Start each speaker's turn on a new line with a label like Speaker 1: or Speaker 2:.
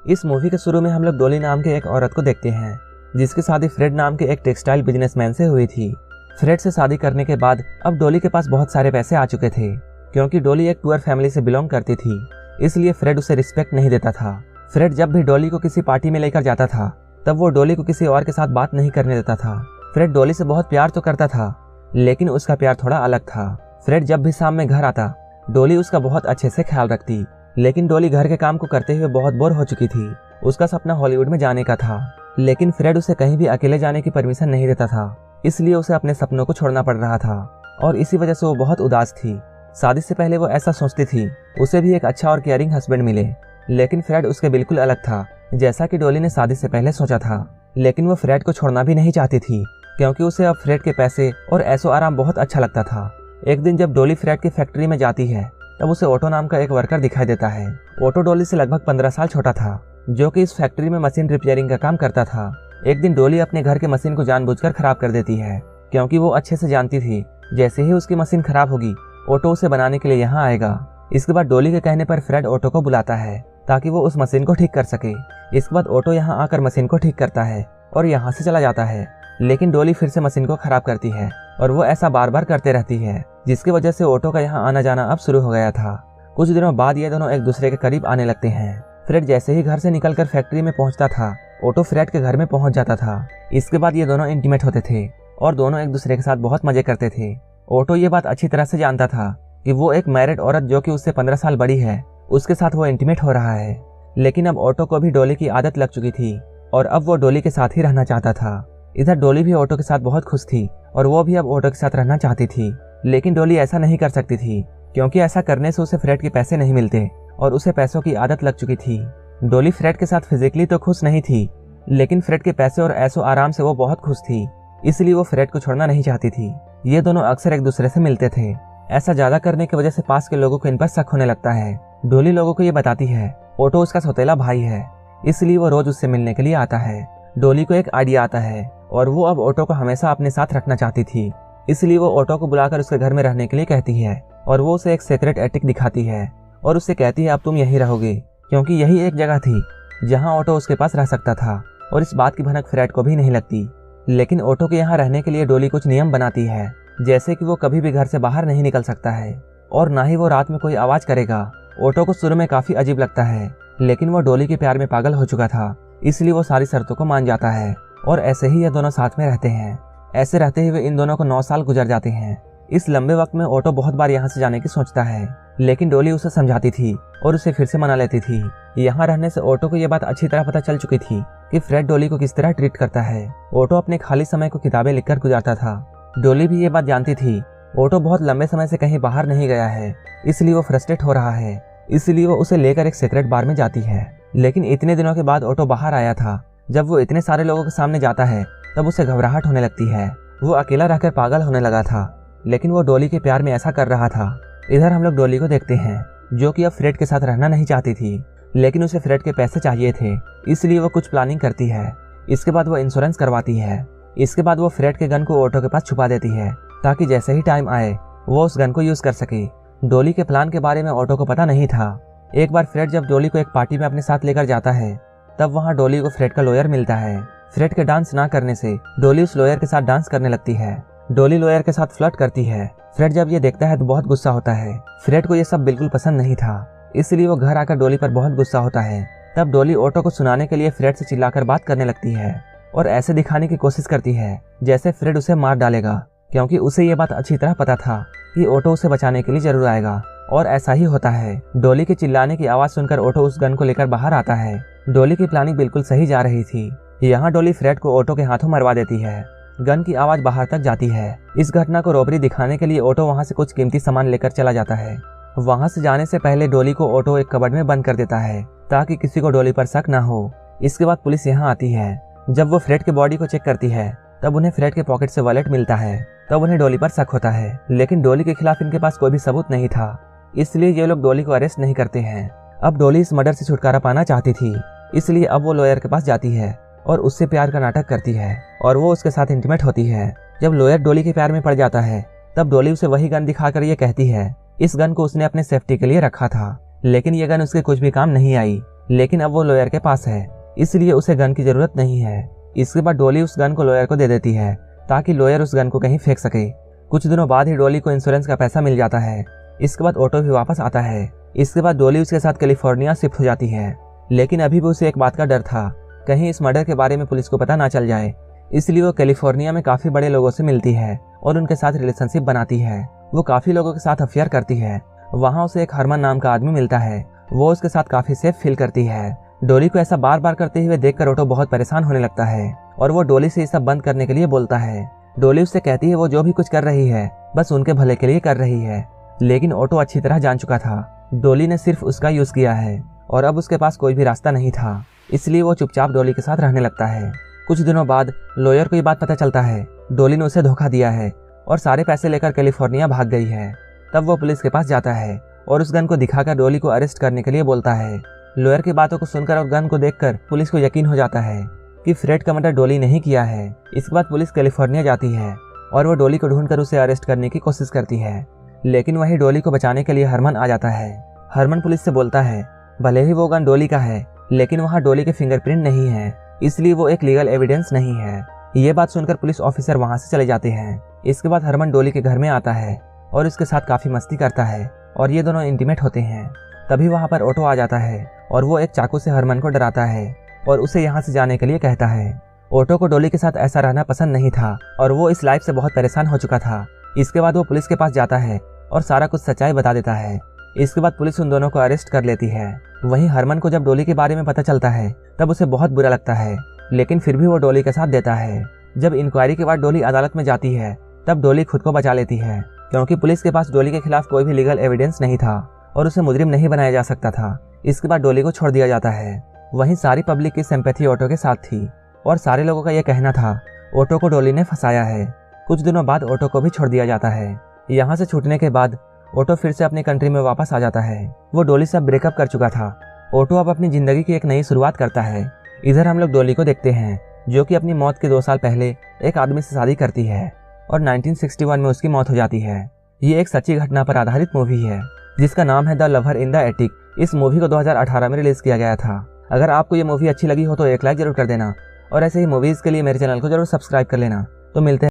Speaker 1: इस मूवी के शुरू में हम लोग डॉली नाम के एक औरत को देखते हैं जिसकी शादी फ्रेड नाम के एक टेक्सटाइल बिजनेसमैन से हुई थी। फ्रेड से शादी करने के बाद अब डॉली के पास बहुत सारे पैसे आ चुके थे। क्योंकि डॉली एक पुअर फैमिली से बिलोंग करती थी, इसलिए फ्रेड उसे रिस्पेक्ट नहीं देता था। फ्रेड जब भी डॉली को किसी पार्टी में लेकर जाता था तब वो डॉली को किसी और के साथ बात नहीं करने देता था। फ्रेड डॉली से बहुत प्यार तो करता था, लेकिन उसका प्यार थोड़ा अलग था। फ्रेड जब भी शाम में घर आता डॉली उसका बहुत अच्छे से ख्याल रखती, लेकिन डॉली घर के काम को करते हुए बहुत बोर हो चुकी थी। उसका सपना हॉलीवुड में जाने का था, लेकिन फ्रेड उसे कहीं भी अकेले जाने की परमिशन नहीं देता था, इसलिए उसे अपने सपनों को छोड़ना पड़ रहा था और इसी वजह से वो बहुत उदास थी। शादी से पहले वो ऐसा सोचती थी उसे भी एक अच्छा और केयरिंग हस्बैंड मिले, लेकिन फ्रेड उसके बिल्कुल अलग था, जैसा कि डॉली ने शादी से पहले सोचा था। लेकिन वो फ्रेड को छोड़ना भी नहीं चाहती थी, क्योंकि उसे अब फ्रेड के पैसे और ऐशो आराम बहुत अच्छा लगता था। एक दिन जब डॉली फ्रेड की फैक्ट्री में जाती है तब उसे ऑटो नाम का एक वर्कर दिखाई देता है। ऑटो डॉली से लगभग 15 साल छोटा था, जो कि इस फैक्ट्री में मशीन रिपेयरिंग का काम करता था। एक दिन डॉली अपने घर के मशीन को जानबूझकर खराब कर देती है, क्योंकि वो अच्छे से जानती थी जैसे ही उसकी मशीन खराब होगी ऑटो उसे बनाने के लिए यहाँ आएगा। इसके बाद डॉली के कहने पर फ्रेड ऑटो को बुलाता है ताकि वो उस मशीन को ठीक कर सके। इसके बाद ऑटो यहाँ आकर मशीन को ठीक करता है और यहाँ से चला जाता है, लेकिन डॉली फिर से मशीन को खराब करती है और वो ऐसा बार बार करते रहती है, जिसकी वजह से ऑटो का यहाँ आना जाना अब शुरू हो गया था। कुछ दिनों बाद ये दोनों एक दूसरे के करीब आने लगते हैं। फ्रेड जैसे ही घर से निकलकर फैक्ट्री में पहुंचता था ऑटो फ्रेड के घर में पहुंच जाता था। इसके बाद ये दोनों इंटीमेट होते थे और दोनों एक दूसरे के साथ बहुत मजे करते थे। ऑटो ये बात अच्छी तरह से जानता था कि वो एक मैरिड औरत जो कि उससे 15 साल बड़ी है उसके साथ वो इंटीमेट हो रहा है, लेकिन अब ऑटो को भी डॉली की आदत लग चुकी थी और अब वो डॉली के साथ ही रहना चाहता था। इधर डॉली भी ऑटो के साथ बहुत खुश थी और वो भी अब ऑटो के साथ रहना चाहती थी, लेकिन डॉली ऐसा नहीं कर सकती थी क्योंकि ऐसा करने से उसे फ्रेड के पैसे नहीं मिलते और उसे पैसों की आदत लग चुकी थी। डॉली फ्रेड के साथ फिजिकली तो खुश नहीं थी, लेकिन फ्रेड के पैसे और ऐशो आराम से वो बहुत खुश थी, इसलिए वो फ्रेड को छोड़ना नहीं चाहती थी। ये दोनों अक्सर एक दूसरे से मिलते थे। ऐसा ज्यादा करने की वजह से पास के लोगों को इन पर शक होने लगता है। डॉली लोगों को ये बताती है ऑटो उसका सौतेला भाई है, इसलिए वो रोज उससे मिलने के लिए आता है। डॉली को एक आइडिया आता है और वो अब ऑटो को हमेशा अपने साथ रखना चाहती थी, इसलिए वो ऑटो को बुलाकर उसके घर में रहने के लिए कहती है और वो उसे एक सीक्रेट एटिक दिखाती है और उससे कहती है अब तुम यहीं रहोगे, क्योंकि यही एक जगह थी जहां ऑटो उसके पास रह सकता था और इस बात की भनक फ्रेड को भी नहीं लगती। लेकिन ऑटो के यहाँ रहने के लिए डॉली कुछ नियम बनाती है, जैसे कि वो कभी भी घर से बाहर नहीं निकल सकता है और ना ही वो रात में कोई आवाज करेगा। ऑटो को शुरू में काफी अजीब लगता है, लेकिन वो डॉली के प्यार में पागल हो चुका था, इसलिए वो सारी शर्तों को मान जाता है और ऐसे ही ये दोनों साथ में रहते हैं। ऐसे रहते हुए इन दोनों को 9 साल गुजर जाते हैं। इस लंबे वक्त में ऑटो बहुत बार यहाँ से जाने की सोचता है, लेकिन डॉली उसे समझाती थी और उसे फिर से मना लेती थी। यहाँ रहने से ऑटो को यह बात अच्छी तरह पता चल चुकी थी कि फ्रेड डॉली को किस तरह ट्रीट करता है। ऑटो अपने खाली समय को किताबें लिखकर गुजारता था। डॉली भी ये बात जानती थी ऑटो बहुत लंबे समय से कहीं बाहर नहीं गया है, इसलिए वो फ्रस्ट्रेट हो रहा है, इसलिए वो उसे लेकर एक सीक्रेट बार में जाती है। लेकिन इतने दिनों के बाद ऑटो बाहर आया था। जब वो इतने सारे लोगों के सामने जाता है तब उसे घबराहट होने लगती है। वो अकेला रहकर पागल होने लगा था, लेकिन वो डॉली के प्यार में ऐसा कर रहा था। इधर हम लोग डॉली को देखते हैं जो कि अब फ्रेड के साथ रहना नहीं चाहती थी, लेकिन उसे फ्रेड के पैसे चाहिए थे, इसलिए वो कुछ प्लानिंग करती है। इसके बाद वो इंश्योरेंस करवाती है। इसके बाद वो फ्रेड के गन को ऑटो के पास छुपा देती है ताकि जैसे ही टाइम आए वो उस गन को यूज कर सके। डॉली के प्लान के बारे में ऑटो को पता नहीं था। एक बार फ्रेड जब डॉली को एक पार्टी में अपने साथ लेकर जाता है तब वहाँ डॉली को फ्रेड का लॉयर मिलता है। फ्रेड के डांस ना करने से डॉली उस लॉयर के साथ डांस करने लगती है। डॉली लॉयर के साथ फ्लर्ट करती है। फ्रेड जब ये देखता है तो बहुत गुस्सा होता है। फ्रेड को ये सब बिल्कुल पसंद नहीं था, इसलिए वो घर आकर डॉली पर बहुत गुस्सा होता है। तब डॉली ऑटो को सुनाने के लिए फ्रेड से चिल्लाकर बात करने लगती है और ऐसे दिखाने की कोशिश करती है जैसे फ्रेड उसे मार डालेगा, क्योंकि उसे ये बात अच्छी तरह पता था कि ऑटो उसे बचाने के लिए जरूर आएगा। और ऐसा ही होता है। डॉली के चिल्लाने की आवाज सुनकर ऑटो उस गन को लेकर बाहर आता है। डॉली की प्लानिंग बिल्कुल सही जा रही थी। यहाँ डॉली फ्रेड को ऑटो के हाथों मरवा देती है। गन की आवाज बाहर तक जाती है। इस घटना को रॉबरी दिखाने के लिए ऑटो वहाँ से कुछ कीमती सामान लेकर चला जाता है। वहाँ से जाने से पहले डॉली को ऑटो एक कबर्ड में बंद कर देता है ताकि किसी को डॉली पर शक न हो। इसके बाद पुलिस यहाँ आती है। जब वो फ्रेड के बॉडी को चेक करती है तब उन्हें फ्रेड के पॉकेट से वॉलेट मिलता है। तब उन्हें डॉली पर शक होता है, लेकिन डॉली के खिलाफ इनके पास कोई भी सबूत नहीं था, इसलिए ये लोग डॉली को अरेस्ट नहीं करते हैं। अब डॉली इस मर्डर से छुटकारा पाना चाहती थी, इसलिए अब वो लॉयर के पास जाती है और उससे प्यार का नाटक करती है और वो उसके साथ इंटीमेट होती है। जब लॉयर डॉली के प्यार में पड़ जाता है तब डॉली उसे वही गन दिखाकर ये कहती है इस गन को उसने अपने सेफ्टी के लिए रखा था, लेकिन ये गन उसके कुछ भी काम नहीं आई। लेकिन अब वो लॉयर के पास है, इसलिए उसे गन की जरूरत नहीं है। इसके बाद डॉली उस गन को लॉयर को दे देती है ताकि लॉयर उस गन को कहीं फेंक सके। कुछ दिनों बाद ही डॉली को इंश्योरेंस का पैसा मिल जाता है। इसके बाद ऑटो भी वापस आता है। इसके बाद डॉली उसके साथ कैलिफोर्निया शिफ्ट हो जाती है, लेकिन अभी भी उसे एक बात का डर था, कहीं इस मर्डर के बारे में पुलिस को पता ना चल जाए। इसलिए वो कैलिफोर्निया में काफी बड़े लोगों से मिलती है और उनके साथ रिलेशनशिप बनाती है। वो काफी लोगों के साथ अफेयर करती है। वहाँ उसे एक हरमन नाम का आदमी मिलता है। वो उसके साथ काफी सेफ फील करती है। डॉली को ऐसा बार बार करते हुए देखकर ऑटो बहुत परेशान होने लगता है और वो डॉली से ये सब बंद करने के लिए बोलता है। डॉली उससे कहती है वो जो भी कुछ कर रही है बस उनके भले के लिए कर रही है, लेकिन ऑटो अच्छी तरह जान चुका था डॉली ने सिर्फ उसका यूज किया है और अब उसके पास कोई भी रास्ता नहीं था। इसलिए वो चुपचाप डॉली के साथ रहने लगता है। कुछ दिनों बाद लॉयर को ये बात पता चलता है डॉली ने उसे धोखा दिया है और सारे पैसे लेकर कैलिफोर्निया भाग गई है। तब वो पुलिस के पास जाता है और उस गन को दिखाकर डॉली को अरेस्ट करने के लिए बोलता है। लॉयर की बातों को सुनकर और गन को देखकर पुलिस को यकीन हो जाता है कि फ्रेड का मर्डर डॉली नहीं किया है। इसके बाद पुलिस कैलिफोर्निया जाती है और वो डॉली को ढूंढकर उसे अरेस्ट करने की कोशिश करती है, लेकिन वही डॉली को बचाने के लिए हरमन आ जाता है। हरमन पुलिस से बोलता है भले ही वो गन डॉली का है, लेकिन वहाँ डॉली के फिंगरप्रिंट नहीं है, इसलिए वो एक लीगल एविडेंस नहीं है। ये बात सुनकर पुलिस ऑफिसर वहाँ से चले जाते हैं। इसके बाद हरमन डॉली के घर में आता है और उसके साथ काफी मस्ती करता है और ये दोनों इंटीमेट होते हैं। तभी वहाँ पर ऑटो आ जाता है और वो एक चाकू से हरमन को डराता है और उसे यहाँ से जाने के लिए कहता है। ऑटो को डॉली के साथ ऐसा रहना पसंद नहीं था और वो इस लाइफ से बहुत परेशान हो चुका था। इसके बाद वो पुलिस के पास जाता है और सारा कुछ सच्चाई बता देता है। इसके बाद पुलिस उन दोनों को अरेस्ट कर लेती है। वहीं हरमन को जब डॉली के बारे में पता चलता है तब उसे बहुत बुरा लगता है, लेकिन फिर भी वो डॉली का साथ देता है। जब इंक्वायरी के बाद डॉली अदालत में जाती है तब डॉली खुद को बचा लेती है, क्योंकि पुलिस के पास डॉली के खिलाफ कोई भी लीगल एविडेंस नहीं था और उसे मुजरिम नहीं बनाया जा सकता था। इसके बाद डॉली को छोड़ दिया जाता है। वहीं सारी पब्लिक की सिंपैथी ऑटो के साथ थी और सारे लोगों का यह कहना था ऑटो को डॉली ने फंसाया है। कुछ दिनों बाद ऑटो को भी छोड़ दिया जाता है। यहाँ से छूटने के बाद ऑटो फिर से अपनी कंट्री में वापस आ जाता है। वो डॉली से ब्रेकअप कर चुका था। ऑटो अब अपनी जिंदगी की एक नई शुरुआत करता है। इधर हम लोग डॉली को देखते हैं जो कि अपनी मौत के 2 साल पहले एक आदमी से शादी करती है और 1961 में उसकी मौत हो जाती है। ये एक सच्ची घटना पर आधारित मूवी है जिसका नाम है the lover in the attic. इस मूवी को 2018 में रिलीज किया गया था। अगर आपको ये मूवी अच्छी लगी हो तो एक लाइक जरूर कर देना और ऐसे ही मूवीज के लिए मेरे चैनल को जरूर सब्सक्राइब कर लेना। तो मिलते हैं।